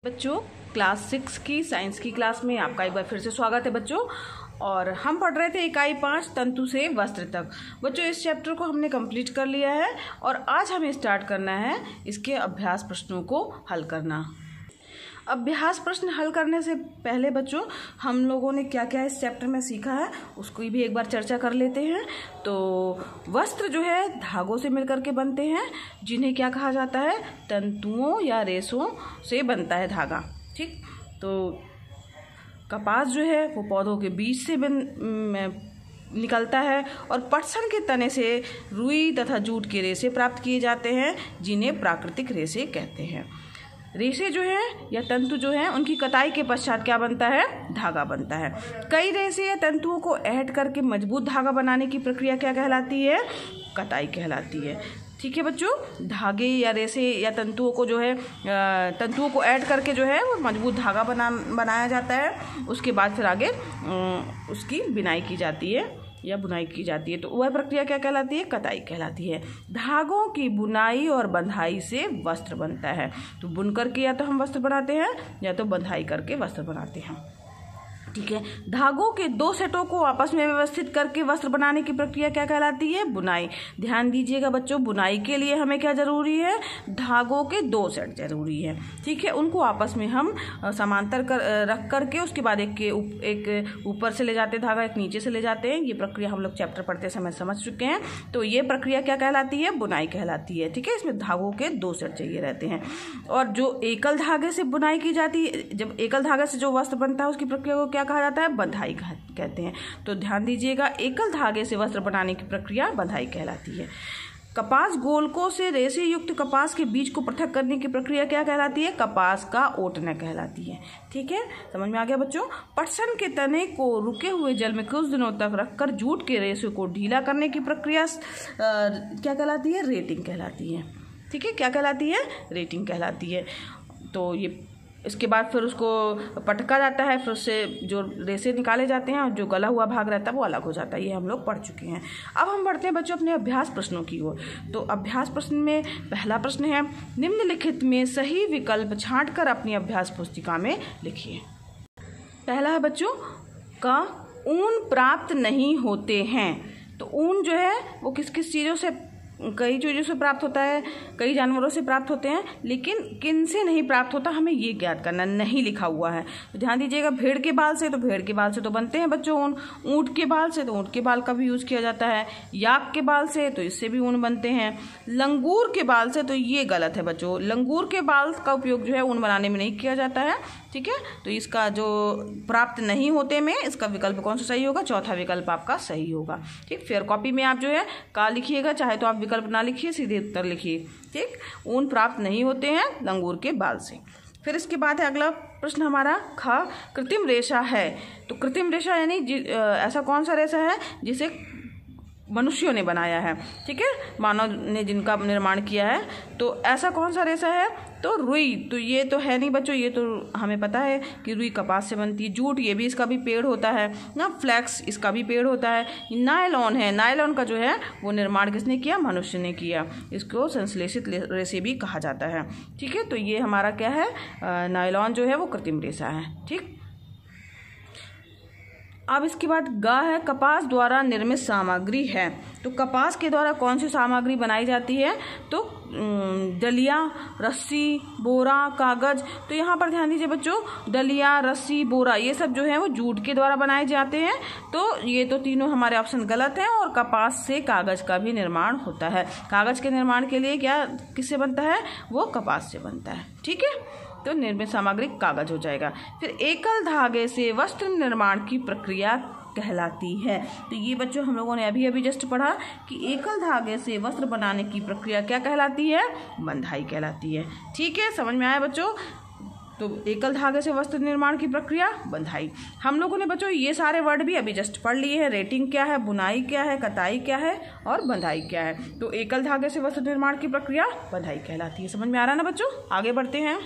बच्चों, क्लास 6 की साइंस की क्लास में आपका एक बार फिर से स्वागत है बच्चों। और हम पढ़ रहे थे इकाई 5 तंतु से वस्त्र तक। बच्चों, इस चैप्टर को हमने कंप्लीट कर लिया है और आज हमें स्टार्ट करना है इसके अभ्यास प्रश्नों को हल करना। अभ्यास प्रश्न हल करने से पहले बच्चों, हम लोगों ने क्या क्या इस चैप्टर में सीखा है उसको भी एक बार चर्चा कर लेते हैं। तो वस्त्र जो है धागों से मिलकर के बनते हैं, जिन्हें क्या कहा जाता है, तंतुओं या रेशों से बनता है धागा। ठीक, तो कपास जो है वो पौधों के बीज से निकलता है और पटसन के तने से रुई तथा जूट के रेशे प्राप्त किए जाते हैं, जिन्हें प्राकृतिक रेशे कहते हैं। रेशे जो है या तंतु जो है उनकी कताई के पश्चात क्या बनता है, धागा बनता है। कई रेशे या तंतुओं को ऐड करके मजबूत धागा बनाने की प्रक्रिया क्या कहलाती है, कताई कहलाती है। ठीक है बच्चों, धागे या रेशे या तंतुओं को जो है तंतुओं को ऐड करके जो है वो मजबूत धागा बनाया जाता है। उसके बाद फिर आगे उसकी बिनाई की जाती है या बुनाई की जाती है। तो वह प्रक्रिया क्या कहलाती है, कताई कहलाती है। धागों की बुनाई और बंधाई से वस्त्र बनता है। तो बुनकर के या तो हम वस्त्र बनाते हैं या तो बंधाई करके वस्त्र बनाते हैं। ठीक है, धागों के दो सेटों को आपस में व्यवस्थित करके वस्त्र बनाने की प्रक्रिया क्या कहलाती है, बुनाई। ध्यान दीजिएगा बच्चों, बुनाई के लिए हमें क्या जरूरी है, धागों के दो सेट जरूरी है। ठीक है, उनको आपस में हम समांतर रख करके उसके बाद एक ऊपर से ले जाते हैं धागा, एक नीचे से ले जाते हैं। ये प्रक्रिया हम लोग चैप्टर पढ़ते समय समझ चुके हैं। तो ये प्रक्रिया क्या कहलाती है, बुनाई कहलाती है। ठीक है, इसमें धागों के दो सेट चाहिए रहते हैं। और जो एकल धागे से बुनाई की जाती है, जब एकल धागे से जो वस्त्र बनता है उसकी प्रक्रिया को क्या कहा जाता है, बंधाई कहते हैं। तो ध्यान दीजिएगा, एकल धागे से वस्त्र बनाने की प्रक्रिया बंधाई कहलाती है। कपास गोलकों से रेशे युक्त कपास के बीज को पृथक करने की प्रक्रिया क्या कहलाती है, कपास का ओटना कहलाती है। ठीक है, समझ में आ गया बच्चों। पटसन के तने को रुके हुए जल में कुछ दिनों तक रखकर जूट के रेशे को ढीला करने की प्रक्रिया क्या कहलाती है, रेटिंग कहलाती है। ठीक है, क्या कहलाती है, रेटिंग कहलाती है। तो ये इसके बाद फिर उसको पटका जाता है, फिर उससे जो रेशे निकाले जाते हैं और जो गला हुआ भाग रहता है वो अलग हो जाता है। ये हम लोग पढ़ चुके हैं। अब हम बढ़ते हैं बच्चों अपने अभ्यास प्रश्नों की ओर। तो अभ्यास प्रश्न में पहला प्रश्न है, निम्नलिखित में सही विकल्प छांटकर अपनी अभ्यास पुस्तिका में लिखिए। पहला है बच्चों का, ऊन प्राप्त नहीं होते हैं। तो ऊन जो है वो किस किस चीज़ों से, कई चीज़ों से प्राप्त होता है, कई जानवरों से प्राप्त होते हैं, लेकिन किन से नहीं प्राप्त होता हमें ये ज्ञात करना, नहीं लिखा हुआ है। तो ध्यान दीजिएगा, भेड़ के बाल से, तो भेड़ के बाल से तो बनते हैं बच्चों ऊन। ऊँट के बाल से, तो ऊँट के बाल का भी यूज़ किया जाता है। याक के बाल से, तो इससे भी ऊन बनते हैं। लंगूर के बाल से, तो ये गलत है बच्चों, लंगूर के बाल का उपयोग जो है ऊन बनाने में नहीं किया जाता है। ठीक है, तो इसका जो प्राप्त नहीं होते में इसका विकल्प कौन सा सही होगा, चौथा विकल्प आपका सही होगा। ठीक, फेयर कॉपी में आप जो है का लिखिएगा, चाहे तो आप विकल्प ना लिखिए, सीधे उत्तर लिखिए। ठीक, ऊन प्राप्त नहीं होते हैं लंगूर के बाल से। फिर इसके बाद है अगला प्रश्न हमारा, ख, कृत्रिम रेशा है। तो कृत्रिम रेशा यानी ऐसा कौन सा रेशा है जिसे मनुष्यों ने बनाया है। ठीक है, मानव ने जिनका निर्माण किया है, तो ऐसा कौन सा रेशा है, तो रुई। तो ये तो है नहीं बच्चों, ये तो हमें पता है कि रुई कपास से बनती है। जूट, ये भी इसका भी पेड़ होता है ना। फ्लैक्स, इसका भी पेड़ होता है। नायलॉन है, नायलॉन का जो है वो निर्माण किसने किया, मनुष्य ने किया। इसको संश्लेषित रेशे भी कहा जाता है। ठीक है, तो ये हमारा क्या है, नायलॉन जो है वो कृत्रिम रेशा है। ठीक, अब इसके बाद ग है, कपास द्वारा निर्मित सामग्री है। तो कपास के द्वारा कौन सी सामग्री बनाई जाती है, तो डलिया, रस्सी, बोरा, कागज। तो यहाँ पर ध्यान दीजिए बच्चों, डलिया, रस्सी, बोरा, ये सब जो है वो जूट के द्वारा बनाए जाते हैं। तो ये तो तीनों हमारे ऑप्शन गलत हैं। और कपास से कागज का भी निर्माण होता है। कागज के निर्माण के लिए क्या किससे बनता है, वो कपास से बनता है। ठीक है, तो निर्मित सामग्री कागज हो जाएगा। फिर एकल धागे से वस्त्र निर्माण की प्रक्रिया कहलाती है। तो ये बच्चों हम लोगों ने अभी अभी जस्ट पढ़ा कि एकल धागे से वस्त्र बनाने की प्रक्रिया क्या कहलाती है, बंधाई कहलाती है। ठीक है, समझ में आया बच्चों। तो एकल धागे से वस्त्र निर्माण की प्रक्रिया बंधाई। हम लोगों ने बच्चों ये सारे वर्ड भी अभी जस्ट पढ़ लिए हैं। रेटिंग क्या है, बुनाई क्या है, कताई क्या है और बंधाई क्या है। तो एकल धागे से वस्त्र निर्माण की प्रक्रिया बंधाई कहलाती है। समझ में आ रहा है ना बच्चों, आगे बढ़ते हैं।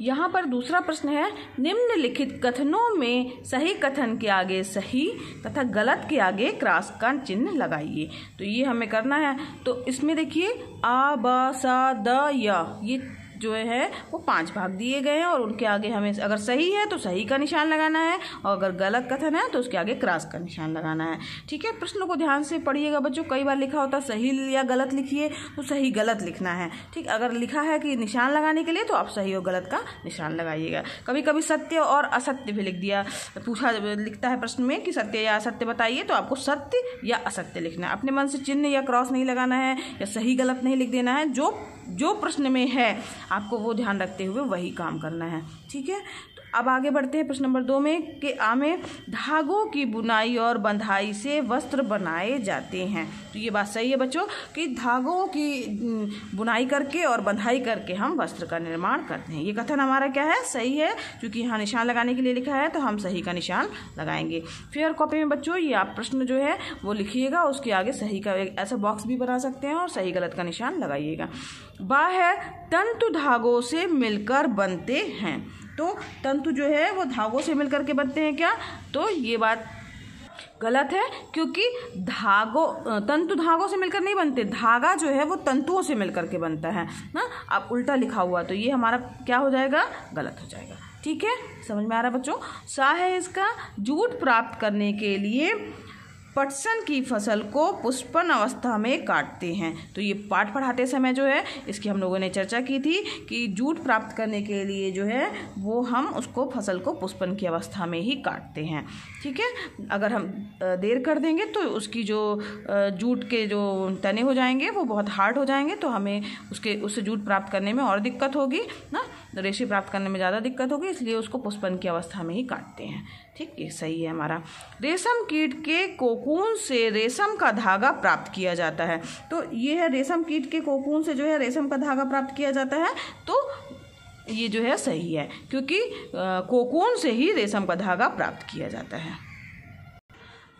यहाँ पर दूसरा प्रश्न है, निम्नलिखित कथनों में सही कथन के आगे सही तथा गलत के आगे क्रॉस का चिन्ह लगाइए। तो ये हमें करना है। तो इसमें देखिए, आ, ब, स, द, य, ये जो है वो 5 भाग दिए गए हैं और उनके आगे हमें अगर सही है तो सही का निशान लगाना है और अगर गलत कथन है तो उसके आगे क्रॉस का निशान लगाना है। ठीक है, प्रश्नों को ध्यान से पढ़िएगा बच्चों। कई बार लिखा होता है सही या गलत लिखिए, तो सही गलत लिखना है। ठीक, अगर लिखा है कि निशान लगाने के लिए तो आप सही और गलत का निशान लगाइएगा। कभी कभी सत्य और असत्य भी लिख दिया, लिखता है प्रश्न में कि सत्य या असत्य बताइए, तो आपको सत्य या असत्य लिखना है। अपने मन से चिन्ह या क्रॉस नहीं लगाना है या सही गलत नहीं लिख देना है। जो प्रश्न में है आपको वो ध्यान रखते हुए वही काम करना है। ठीक है, तो अब आगे बढ़ते हैं प्रश्न नंबर 2 में कि आमें धागों की बुनाई और बंधाई से वस्त्र बनाए जाते हैं। तो ये बात सही है बच्चों कि धागों की बुनाई करके और बंधाई करके हम वस्त्र का निर्माण करते हैं। ये कथन हमारा क्या है, सही है, क्योंकि यहाँ निशान लगाने के लिए लिखा है तो हम सही का निशान लगाएंगे। फेयर कॉपी में बच्चों ये आप प्रश्न जो है वो लिखिएगा, उसके आगे सही का एक ऐसा बॉक्स भी बना सकते हैं और सही गलत का निशान लगाइएगा। बाह्य तंतु धागों से मिलकर बनते हैं। तो तंतु जो है वो धागों से मिलकर के बनते हैं क्या, तो ये बात गलत है, क्योंकि तंतु धागों से मिलकर नहीं बनते, धागा जो है वो तंतुओं से मिलकर के बनता है ना। अब उल्टा लिखा हुआ तो ये हमारा क्या हो जाएगा, गलत हो जाएगा। ठीक है, समझ में आ रहा बच्चों। सा है इसका, जूट प्राप्त करने के लिए पटसन की फसल को पुष्पन अवस्था में काटते हैं। तो ये पाठ पढ़ाते समय जो है इसकी हम लोगों ने चर्चा की थी कि जूट प्राप्त करने के लिए जो है वो हम उसको फसल को पुष्पन की अवस्था में ही काटते हैं। ठीक है, अगर हम देर कर देंगे तो उसकी जो जूट के जो तने हो जाएंगे वो बहुत हार्ड हो जाएंगे, तो हमें उससे जूट प्राप्त करने में और दिक्कत होगी ना, रेशे प्राप्त करने में ज़्यादा दिक्कत होगी, इसलिए उसको पुष्पन की अवस्था में ही काटते हैं। ठीक, ये सही है हमारा। रेशम कीट के कोकून से रेशम का धागा प्राप्त किया जाता है। तो ये है रेशम कीट के कोकून से जो है रेशम का धागा प्राप्त किया जाता है, तो ये जो है सही है, क्योंकि कोकून से ही रेशम का धागा प्राप्त किया जाता है।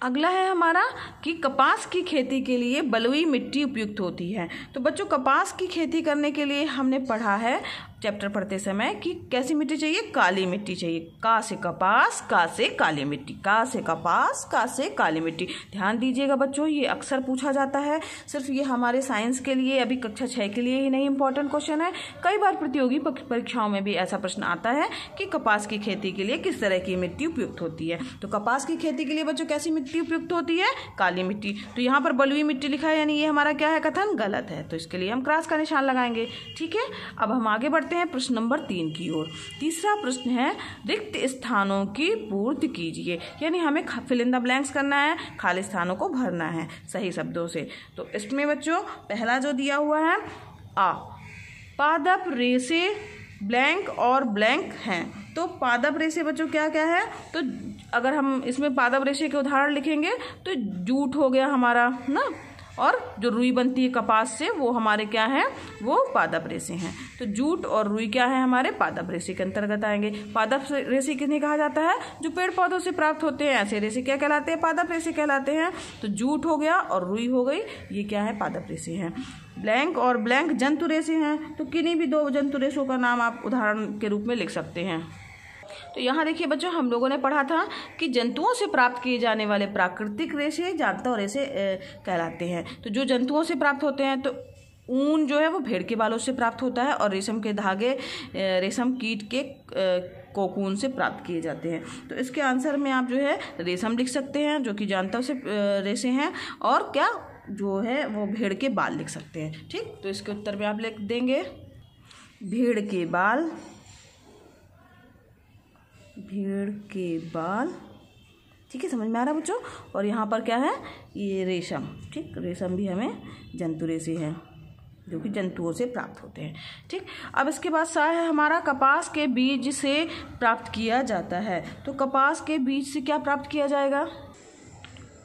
अगला है हमारा कि कपास की खेती के लिए बलुई मिट्टी उपयुक्त होती है। तो बच्चों कपास की खेती करने के लिए हमने पढ़ा है चैप्टर पढ़ते समय कि कैसी मिट्टी चाहिए, काली मिट्टी चाहिए। का से कपास, का से काली मिट्टी, का से कपास, का से काली मिट्टी। ध्यान दीजिएगा बच्चों, ये अक्सर पूछा जाता है। सिर्फ ये हमारे साइंस के लिए, अभी कक्षा 6 के लिए ही नहीं इंपॉर्टेंट क्वेश्चन है, कई बार प्रतियोगी परीक्षाओं में भी ऐसा प्रश्न आता है कि कपास की खेती के लिए किस तरह की मिट्टी उपयुक्त होती है। तो कपास की खेती के लिए बच्चों कैसी मिट्टी उपयुक्त होती है, काली मिट्टी। तो यहाँ पर बलुई मिट्टी लिखा है, यानी ये हमारा क्या है, कथन गलत है, तो इसके लिए हम क्रॉस का निशान लगाएंगे। ठीक है, अब हम आगे बढ़ते हैं प्रश्न नंबर 3 की ओर। तीसरा प्रश्न है रिक्त स्थानों की पूर्ति कीजिए, यानी हमें फिल इन द ब्लैंक्स करना है, खाली स्थानों को भरना है सही शब्दों से। तो इसमें बच्चों पहला जो दिया हुआ है आ, पादप रेशे ब्लैंक और ब्लैंक हैं। तो पादप रेशे बच्चों क्या क्या है, तो अगर हम इसमें पादप रेशे के उदाहरण लिखेंगे तो जूट हो गया हमारा ना, और जो रुई बनती है कपास से वो हमारे क्या हैं, वो पादप रेशे हैं। तो जूट और रुई क्या है, हमारे पादप रेशे के अंतर्गत आएंगे। पादप रेशे किन्हें कहा जाता है, जो पेड़ पौधों से प्राप्त होते हैं, ऐसे रेशे क्या कहलाते हैं, पादप रेशे कहलाते हैं। तो जूट हो गया और रुई हो गई, ये क्या है, पादप रेशे हैं। ब्लैंक और ब्लैंक जंतु रेशे हैं। तो किन्हीं भी 2 जंतु रेशों का नाम आप उदाहरण के रूप में लिख सकते हैं। तो यहाँ देखिए बच्चों, हम लोगों ने पढ़ा था कि जंतुओं से प्राप्त किए जाने वाले प्राकृतिक रेशे जांतव रेशे कहलाते हैं। तो जो जंतुओं से प्राप्त होते हैं तो ऊन जो है वो भेड़ के बालों से प्राप्त होता है, और रेशम के धागे रेशम कीट के कोकून से प्राप्त किए जाते हैं। तो इसके आंसर में आप जो है रेशम लिख सकते हैं, जो कि जांतव से रेशे हैं, और क्या जो है वो भेड़ के बाल लिख सकते हैं। ठीक, तो इसके उत्तर में आप लिख देंगे भेड़ के बाल, भेड़ के बाल। ठीक है, समझ में आ रहा बच्चों। और यहाँ पर क्या है, ये रेशम। ठीक, रेशम भी हमें जंतु रेशे हैं जो कि जंतुओं से प्राप्त होते हैं। ठीक, अब इसके बाद सा है हमारा कपास के बीज से प्राप्त किया जाता है। तो कपास के बीज से क्या प्राप्त किया जाएगा,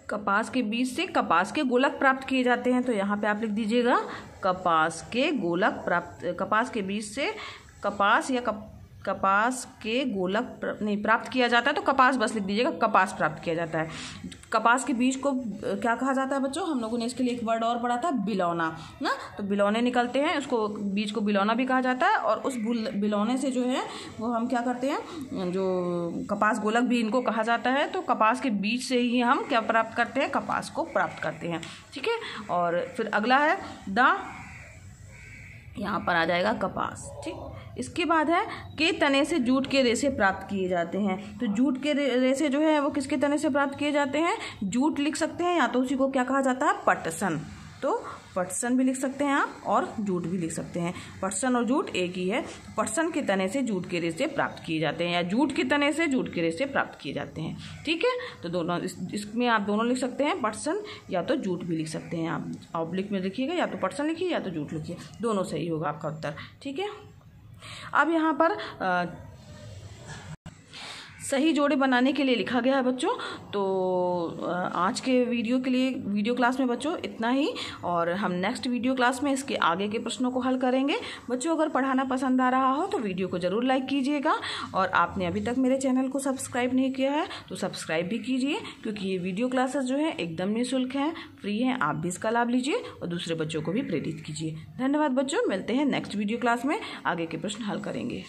कपास के बीज से कपास के गोलक प्राप्त किए जाते हैं। तो यहाँ पे आप लिख दीजिएगा कपास के गोलक प्राप्त, कपास के बीज से कपास या कपास के गोलक नहीं प्राप्त किया जाता है, तो कपास बस लिख दीजिएगा, कपास प्राप्त किया जाता है। कपास के बीज को क्या कहा जाता है बच्चों, हम लोगों ने इसके लिए एक वर्ड और पढ़ा था, बिलौना ना। तो बिलौने निकलते हैं, उसको बीज को बिलौना भी कहा जाता है, और उस बिलौने से जो है वो हम क्या करते हैं, जो कपास गोलक भी इनको कहा जाता है। तो कपास के बीज से ही हम क्या प्राप्त करते हैं, कपास को प्राप्त करते हैं। ठीक है, और फिर अगला है यहाँ पर आ जाएगा कपास। ठीक, इसके बाद है के तने से जूट के रेशे प्राप्त किए जाते हैं। तो जूट के रेशे जो है वो किसके तने से प्राप्त किए जाते हैं? जूट लिख सकते हैं या तो उसी को क्या कहा जाता है? पटसन। तो पटसन भी लिख सकते हैं आप और जूट भी लिख सकते हैं। पटसन और जूट एक ही है। पटसन के तने से जूट के रेशे प्राप्त किए जाते हैं या जूट के तने से जूट के रेशे प्राप्त किए जाते हैं। ठीक है, तो दोनों इसमें आप दोनों लिख सकते हैं, पटसन या तो जूट भी लिख सकते हैं। आप ऑब्लिक में लिखिएगा, या तो पटसन लिखिए या तो जूट लिखिए, दोनों सही होगा आपका उत्तर। ठीक है, अब यहाँ पर सही जोड़े बनाने के लिए लिखा गया है बच्चों। तो आज के वीडियो क्लास में बच्चों इतना ही, और हम नेक्स्ट वीडियो क्लास में इसके आगे के प्रश्नों को हल करेंगे। बच्चों अगर पढ़ाना पसंद आ रहा हो तो वीडियो को ज़रूर लाइक कीजिएगा, और आपने अभी तक मेरे चैनल को सब्सक्राइब नहीं किया है तो सब्सक्राइब भी कीजिए, क्योंकि ये वीडियो क्लासेस जो है एकदम निःशुल्क हैं, फ्री हैं। आप भी इसका लाभ लीजिए और दूसरे बच्चों को भी प्रेरित कीजिए। धन्यवाद बच्चों, मिलते हैं नेक्स्ट वीडियो क्लास में, आगे के प्रश्न हल करेंगे।